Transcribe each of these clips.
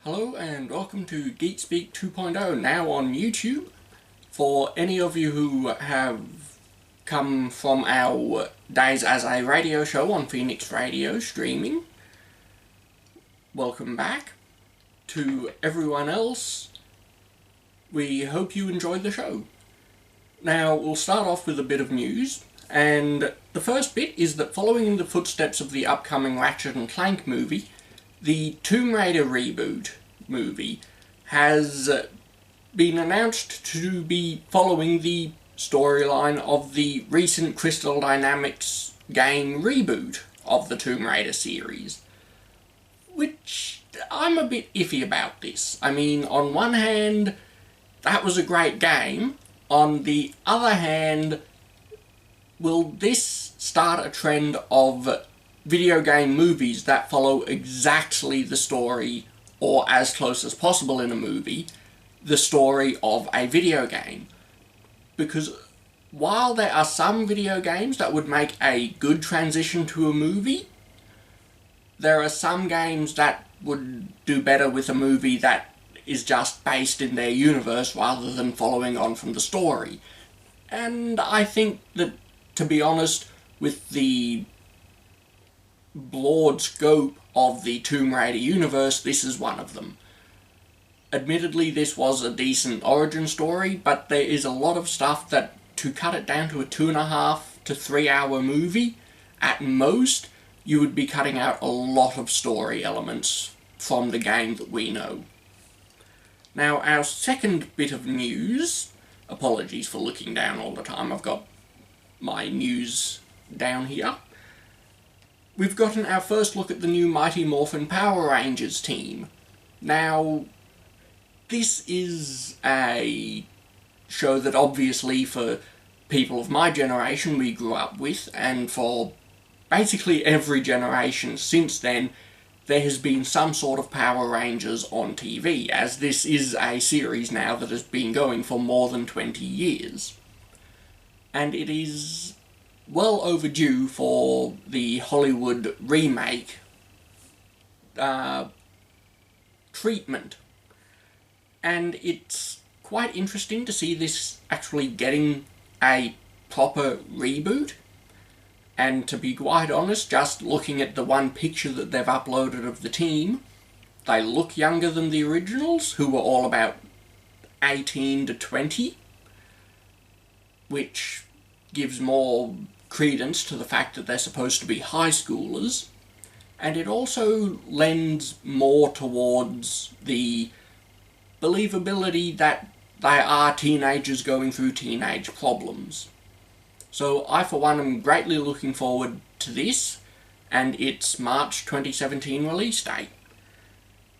Hello and welcome to Geek Speak 2.0, now on YouTube. For any of you who have come from our days as a radio show on Phoenix Radio streaming, welcome back. To everyone else, we hope you enjoyed the show. Now, we'll start off with a bit of news, and the first bit is that following in the footsteps of the upcoming Ratchet and Clank movie, the Tomb Raider reboot movie has been announced to be following the storyline of the recent Crystal Dynamics game reboot of the Tomb Raider series. Which, I'm a bit iffy about this. I mean, on one hand, that was a great game. On the other hand, will this start a trend of video game movies that follow exactly the story, or as close as possible in a movie, the story of a video game? Because while there are some video games that would make a good transition to a movie, there are some games that would do better with a movie that is just based in their universe rather than following on from the story. And I think that, to be honest, with the broad scope of the Tomb Raider universe, this is one of them. Admittedly, this was a decent origin story, but there is a lot of stuff that, to cut it down to a 2.5 to 3 hour movie, at most, you would be cutting out a lot of story elements from the game that we know. Now, our second bit of news, apologies for looking down all the time, I've got my news down here. We've gotten our first look at the new Mighty Morphin Power Rangers team. Now, this is a show that obviously for people of my generation we grew up with, and for basically every generation since then, there has been some sort of Power Rangers on TV, as this is a series now that has been going for more than 20 years. And it is well overdue for the Hollywood remake treatment. And it's quite interesting to see this actually getting a proper reboot. And to be quite honest, just looking at the one picture that they've uploaded of the team, they look younger than the originals, who were all about 18 to 20, which gives more credence to the fact that they're supposed to be high schoolers, and it also lends more towards the believability that they are teenagers going through teenage problems. So I, for one, am greatly looking forward to this, and its March 2017 release date.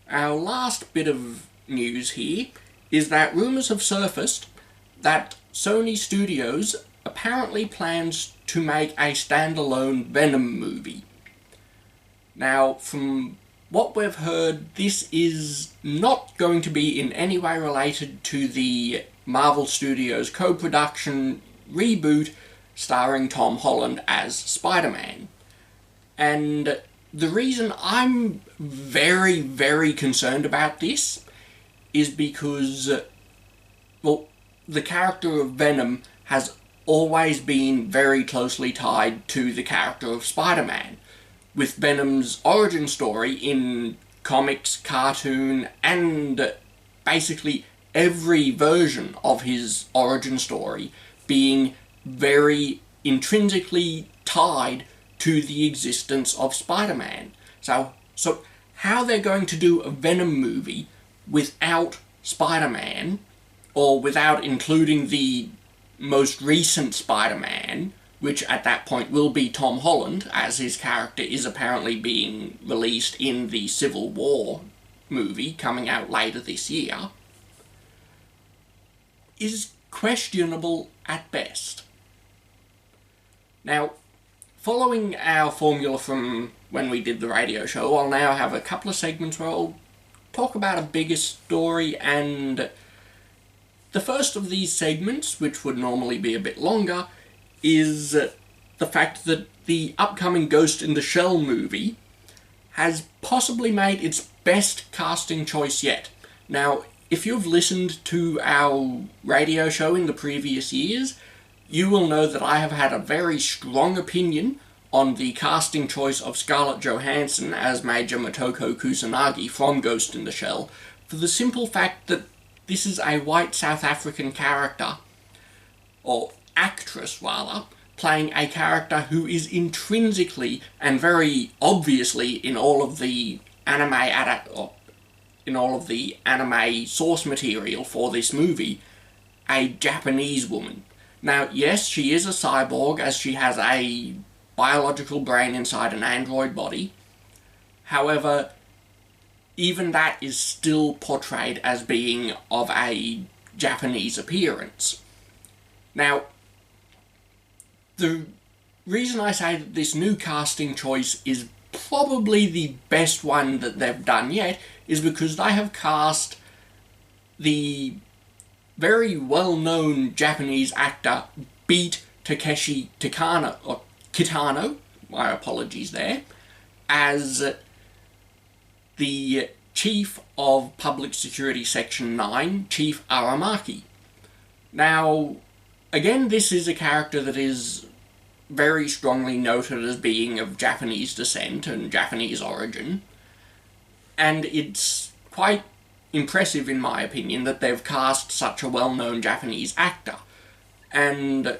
Our last bit of news here is that rumours have surfaced that Sony Studios apparently plans to make a standalone Venom movie. Now, from what we've heard, this is not going to be in any way related to the Marvel Studios co-production reboot starring Tom Holland as Spider-Man. And the reason I'm very, very concerned about this is because, well, the character of Venom has always been very closely tied to the character of Spider-Man, with Venom's origin story in comics, cartoon, and basically every version of his origin story being very intrinsically tied to the existence of Spider-Man. So how they're going to do a Venom movie without Spider-Man, or without including the most recent Spider-Man, which at that point will be Tom Holland, as his character is apparently being released in the Civil War movie coming out later this year, is questionable at best. Now, following our formula from when we did the radio show, I'll now have a couple of segments where I'll talk about a bigger story, and the first of these segments, which would normally be a bit longer, is the fact that the upcoming Ghost in the Shell movie has possibly made its best casting choice yet. Now, if you've listened to our radio show in the previous years, you will know that I have had a very strong opinion on the casting choice of Scarlett Johansson as Major Motoko Kusanagi from Ghost in the Shell, for the simple fact that this is a white South African character, or actress rather, playing a character who is intrinsically and very obviously in all of the anime source material for this movie, a Japanese woman. Now, yes, she is a cyborg, as she has a biological brain inside an android body. However, even that is still portrayed as being of a Japanese appearance. Now, the reason I say that this new casting choice is probably the best one that they've done yet is because they have cast the very well-known Japanese actor Beat Takeshi Kitano, my apologies there, as the Chief of Public Security Section 9, Chief Aramaki. Now, again, this is a character that is very strongly noted as being of Japanese descent and Japanese origin, and it's quite impressive, in my opinion, that they've cast such a well-known Japanese actor. And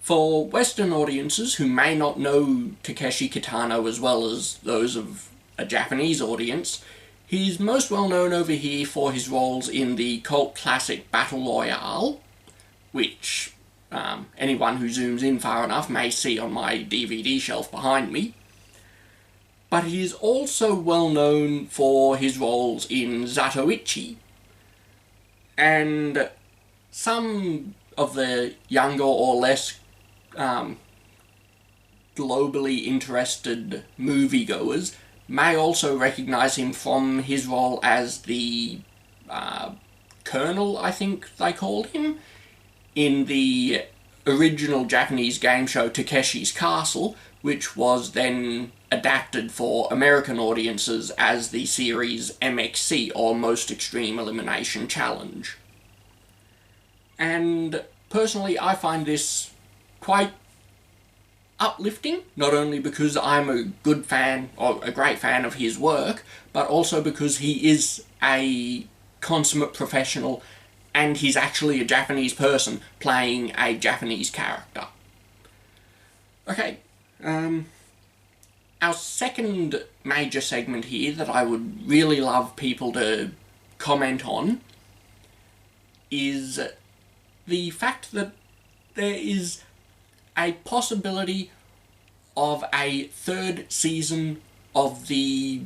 for Western audiences who may not know Takeshi Kitano as well as those of a Japanese audience, he's most well known over here for his roles in the cult classic Battle Royale, which anyone who zooms in far enough may see on my DVD shelf behind me. But he is also well known for his roles in Zatoichi. And some of the younger or less globally interested moviegoers may also recognise him from his role as the Colonel, I think they called him, in the original Japanese game show Takeshi's Castle, which was then adapted for American audiences as the series MXC, or Most Extreme Elimination Challenge. And personally, I find this quite uplifting, not only because I'm a good fan, or a great fan of his work, but also because he is a consummate professional and he's actually a Japanese person playing a Japanese character. Okay, our second major segment here that I would really love people to comment on is the fact that there is a possibility of a third season of the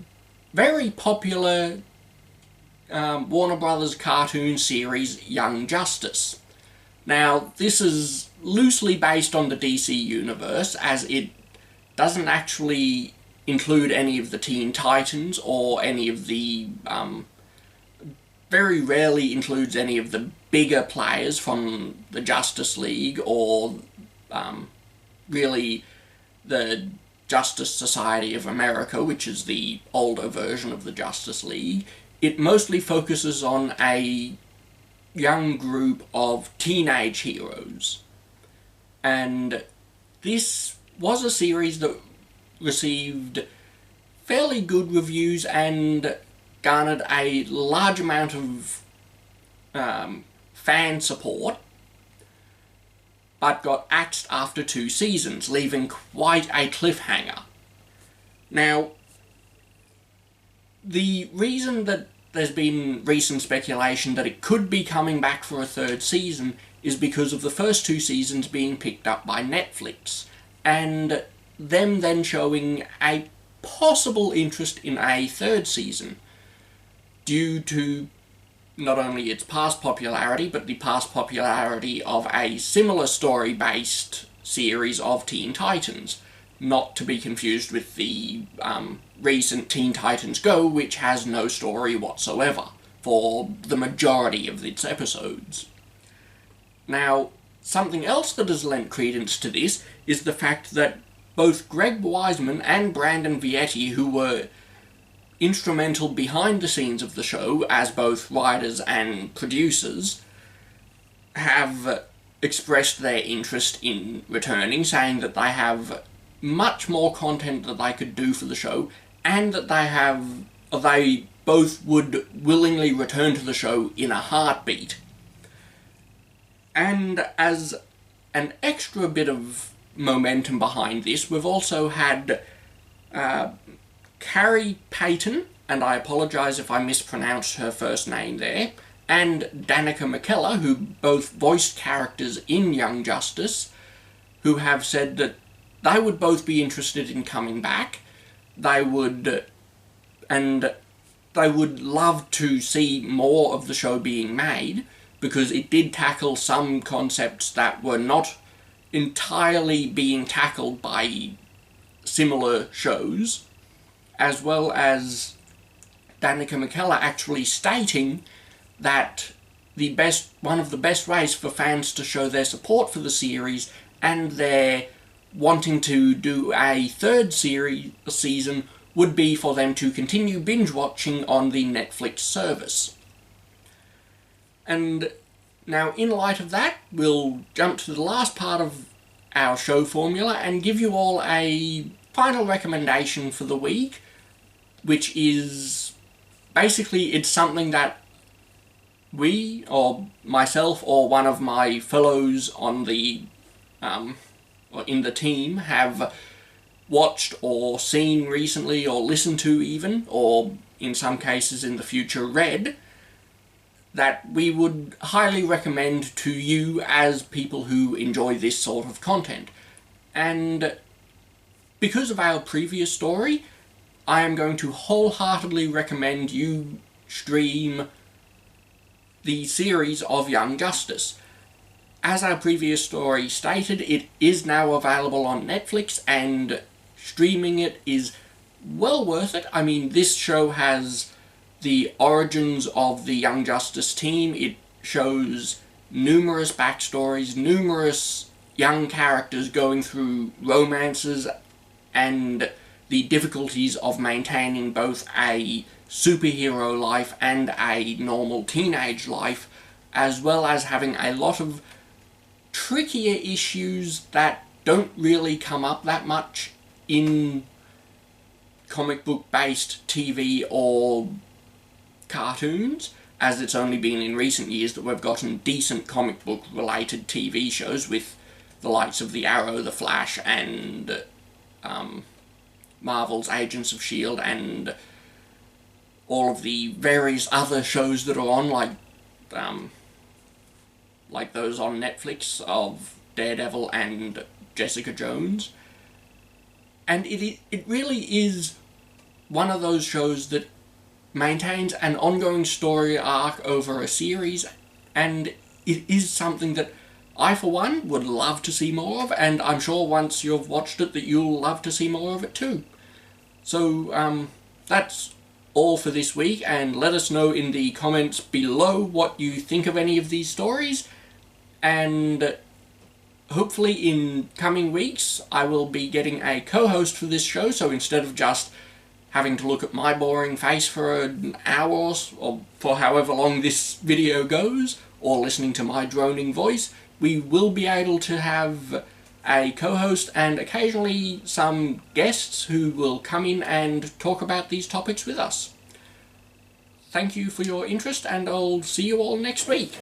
very popular Warner Brothers cartoon series Young Justice. Now, this is loosely based on the DC universe, as it doesn't actually include any of the Teen Titans or any of the very rarely includes any of the bigger players from the Justice League or really the Justice Society of America, which is the older version of the Justice League. It mostly focuses on a young group of teenage heroes. And this was a series that received fairly good reviews and garnered a large amount of fan support, but got axed after 2 seasons, leaving quite a cliffhanger. Now, the reason that there's been recent speculation that it could be coming back for a 3rd season is because of the first 2 seasons being picked up by Netflix, and them then showing a possible interest in a 3rd season, due to not only its past popularity, but the past popularity of a similar story-based series of Teen Titans, not to be confused with the recent Teen Titans Go, which has no story whatsoever for the majority of its episodes. Now, something else that has lent credence to this is the fact that both Greg Wiseman and Brandon Vietti, who were instrumental behind the scenes of the show as both writers and producers, have expressed their interest in returning, saying that they have much more content that they could do for the show, and that they both would willingly return to the show in a heartbeat. And as an extra bit of momentum behind this, we've also had Carrie Payton, and I apologise if I mispronounced her first name there, and Danica McKellar, who both voiced characters in Young Justice, who have said that they would both be interested in coming back. They would love to see more of the show being made, because it did tackle some concepts that were not entirely being tackled by similar shows, as well as Danica McKellar actually stating that one of the best ways for fans to show their support for the series and their wanting to do a third season would be for them to continue binge watching on the Netflix service. And now, in light of that, we'll jump to the last part of our show formula and give you all a final recommendation for the week, which is basically, it's something that we, or myself, or one of my fellows on the or in the team have watched or seen recently, or listened to even, or in some cases in the future read, that we would highly recommend to you as people who enjoy this sort of content. And because of our previous story, I am going to wholeheartedly recommend you stream the series of Young Justice. As our previous story stated, it is now available on Netflix, and streaming it is well worth it. I mean, this show has the origins of the Young Justice team. It shows numerous backstories, numerous young characters going through romances and the difficulties of maintaining both a superhero life and a normal teenage life, as well as having a lot of trickier issues that don't really come up that much in comic book based TV or cartoons, as it's only been in recent years that we've gotten decent comic book related TV shows with the likes of The Arrow, The Flash, and Marvel's Agents of S.H.I.E.L.D. and all of the various other shows that are on, like those on Netflix of Daredevil and Jessica Jones. And it really is one of those shows that maintains an ongoing story arc over a series, and it is something that I, for one, would love to see more of, and I'm sure once you've watched it that you'll love to see more of it too. So, that's all for this week, and let us know in the comments below what you think of any of these stories, and hopefully in coming weeks I will be getting a co-host for this show, so instead of just having to look at my boring face for an hour or for however long this video goes, or listening to my droning voice, we will be able to have a co-host and occasionally some guests who will come in and talk about these topics with us. Thank you for your interest, and I'll see you all next week.